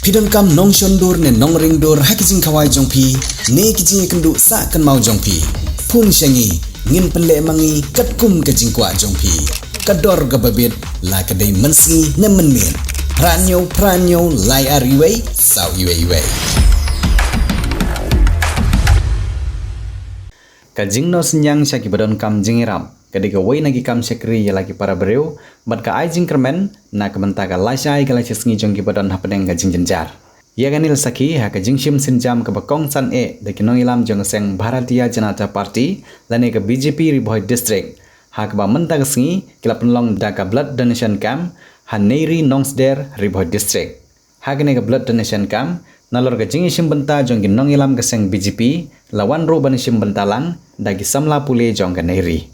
Pidon kam nong shondur ne nong ringdur hakijing kawai jongpi ne kijing kendu sa kan mau jongpi pun syangi ngin penle mangi katkum kajing kwa jongpi kador gababit la kadai mensi ne menmin pranyo lai ariwei sau iwei kajing no senyang syaki badon kam jingiram kadika wei nagi kam syakri ya lagi para bereu bat ka ai jingkermen na kamenta ka laisai ka laisai sngi jongki badon hapeneng ka jingjenjar ya ganil saki ha ka jingshim sinjam ka bakong san e de kinong ilam jong seng Bharatiya Janata Party lane ka BJP Ribhoi district ha ka ba menta ka sngi kila penlong da ka blood donation camp ha neiri nongsder Ribhoi district ha ka ne ka blood donation camp nalor ka jingishim benta jong kinong ilam ka seng BJP lawan ro banishim bentalang dagi samla pule jong ka neiri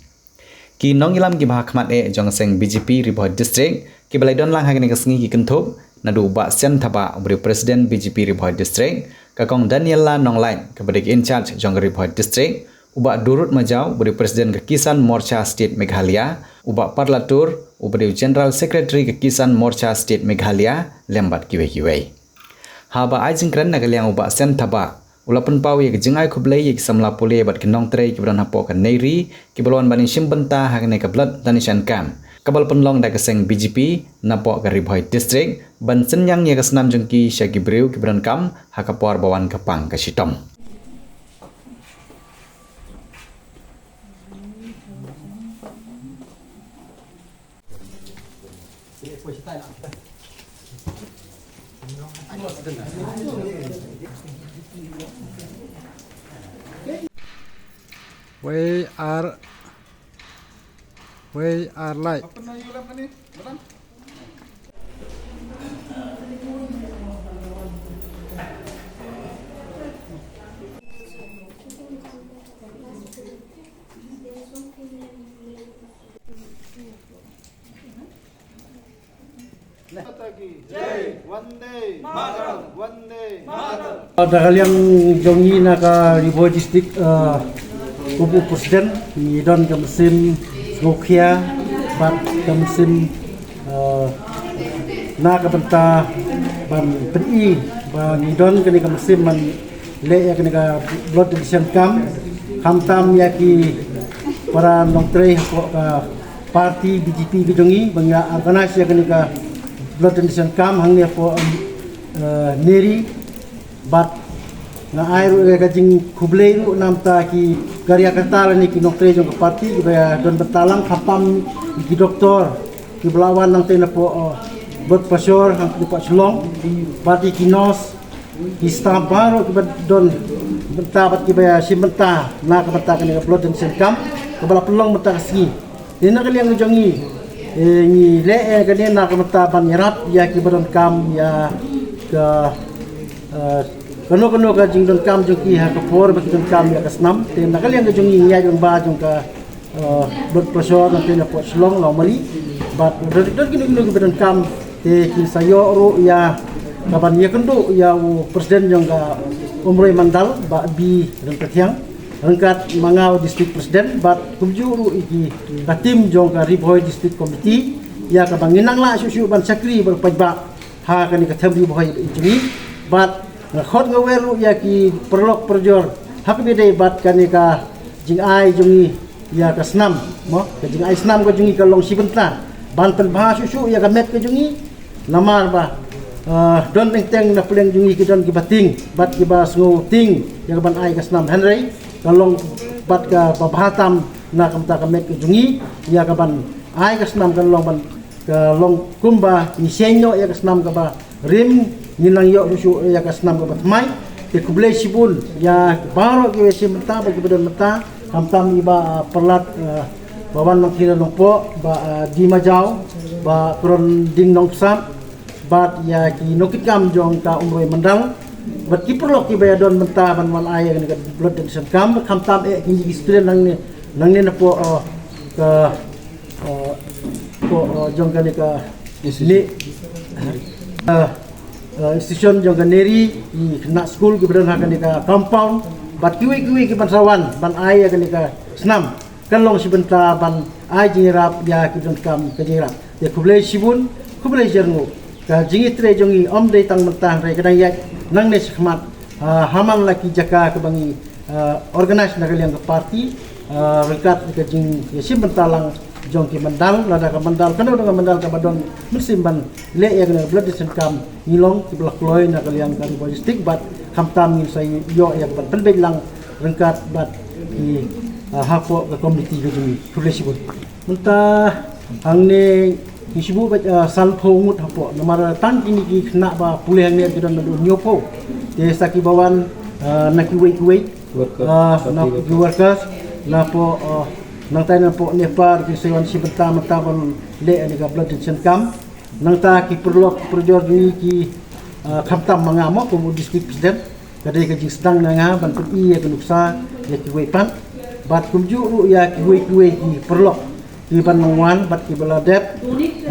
ki nong ilam ki bahakmat e jong seng BJP Ribhoi district ki balai don lang hagene kasngi ki kentup nadu ba sen thaba bri presiden BJP Ribhoi district ka kong Daniela Nonglai ka badik in charge jong Ribhoi district uba durut majau bri presiden ke Kisan Morcha State Meghalaya uba parlatur ubri general secretary ke Kisan Morcha State Meghalaya lembat kiwe haba ajing kran nagaliang uba sen thaba ulapan pau ye jingai khublei ye samla pule bat kinong trei kibran hapo ka neiri kibalwan bani simbenta hakne ka blood donation camp kabal penlong da keseng BJP napo ka Ribhoi district ban senyang ye kasnam jengki syagi breu kibran kam hakapor bawan kapang ka sitom We are live. Dahaliang jongi naka Ribhoi district kubu presiden ni don ke mesin ngokia bat ke mesin na ka benta ban PI ban ni don ke mesin man le ya ke blood donation camp tam ya ki para nongtre ka parti BJP bidongi bangya organize ya ke blood donation camp hang ne po neri bat na airu ga jing khublei ru namta ki karya kata ni ki noktre jong parti ba don betalang khapam ki doktor ki belawan nang tena po bot pasor hang ki pa slong parti ki nos ki stambar ki don bentabat ki ba simbenta na ka benta ka ni blood donation camp ka bala pelong benta ski dina kali yang jongi ni le ka ni na ka benta ban yarat ya ki badon kam ya ka kano ka jingdon kam jongki ha ka for ba jingdon kam ya kasnam te nakal yang jongi nya jong ba jong ka blood pressure na te na po slong normally but dot kini bedon kam te ki sayo ru ya kaban ya kendo ya presiden jong ka umroi mandal ba bi dan kathyang rangkat mangau district presiden but kumju ru iki ka tim jong ka Ribhoi district committee ya ka banginang la susu ban sakri berpajba ha kan ka thambi Ribhoi ini but khot ngawelu ya ki perlok perjor hak bidai bat kanika jing ai jungi ya kasnam mo ka jing ai snam ka jungi ka long sibenta banten bah susu ya ka met ka jungi lamar ba don teng na pleng jungi ki don ki bating bat ki bas ngo ting ya ka ban ai kasnam henry ka long bat ka babahatam na kamta ka met ka jungi ya ka ban ai kasnam ka long ban ka long kumba ni senyo ya kasnam ka ba rim nilang yo rusu ya kasnam ka batmai ke kublai sibul ya baro ke simenta bagi badan mata tam iba perlat bawan mangkira nongpo ba di majau ba kron ding nongsam bat ya ki nokit kam jong ka umroi mandal bat ki perlo ki bayadon menta ban wan ay ga blood donation kam tam ki student nang ne po ka ko jong ka ni ni institution jong ganeri i kena school ki bedan hakan ka compound bat kiwi ki bansawan ban ai ya ka snam kan long sibenta ban ai jingrap ya ki don kam ka jingrap ya kublai sibun kublai jernu ka jingi tre jongi om de tang mentang re kadang yak nang ne sekhmat haman laki jaka ke bangi organize na kalian ke parti rekat ke jing yesim bentalang jong ki mandal lada ka mandal kana dengan mandal ka badon musimban le ya kena blood kam ngilong ki blak loy na kalian ka logistik bat hamtam ni sai yo ya ban penbej lang rengkat bat ki hapo ke community ke jing tulisibut mentah angne isibu sal phongut hapo namara tan ini ki kena ba pulih ni kidan do nyopo de saki bawan naki wait na workers na po nang tayo na po nepar ki sewan si pertama tabon le ani ka blood donation camp nang ta ki perlok projor ni ki khamtam mangamo ko district president kadai ka jing sedang nga ban pi ya kenuksa ya ki wepan bat kumju ru ya ki ki perlok ki ban mangwan bat ki beladet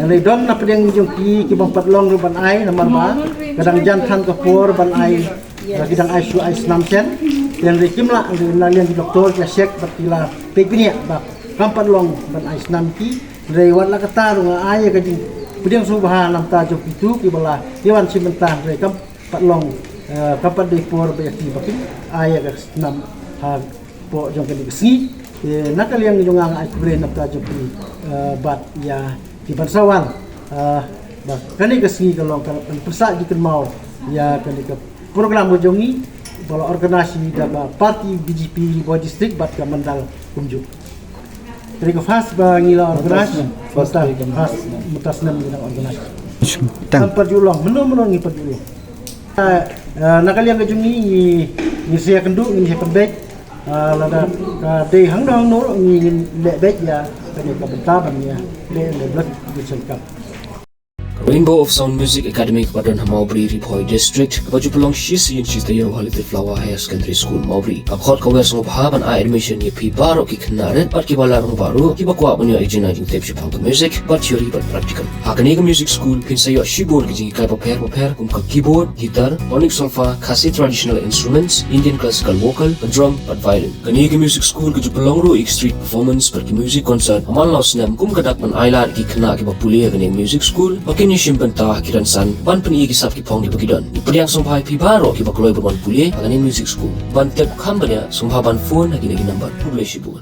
le dom na pedang jong ki bampat long ru ban ai nomor ba kadang jantan ke por ban ai kadang ai su ai snam sen yang rekimlah yang di doktor ya sek batila pegnia bak kampan long ban ai snam ki rewat la kata ru ai ka jing pedang subha nam ta jok itu ki bala yawan simentah re kam pat long kapan de por be ti bakin ai ka snam ha po jong ke sni nakal yang jong ai kubre nam ta jok bat ya ki bansawan bak kani ka sni kalong kan persa jikan mau ya kani ka program bojongi bala organisasi daba parti BJP Boy District bat ka mandal kumju. Jadi ka fast ba ngila organisasi fast mutasnam ngila organisasi. Tanpa julong menung ngi pedulong. Nakalian ka jungi ni sia kendu ni sia pembek lada ka de hang dong no ni le bek ya kani ka bentaban ya le blok dicengkap. Rainbow of Sound Music Academy Badon Maubri Ripoy District baju pelong shisi in shis tayo Holiday Flower Higher Secondary School Maubri abkhot ka wes ngob haban a admission ye pi baro ki knaret bat ki balarong baro ki bakwa bunyo ejina jing tep shipang to music but theory but practical hakani music school pin sayo shibor ki jing kai paper kum ka keyboard guitar onyx solfa khasi traditional instruments Indian classical vocal drum but violin kani music school ki pelong ro street performance per ki music concert amal los nam kum kadak man ailar ki khna ki bapulia kani music school ni simpan ta kiran san ban pen igi sap ki pong di pagidon ipadiang sompai pi baro ki bakloy ban pulie aganin music school ban tep khambanya sompa ban phone agin number publish bu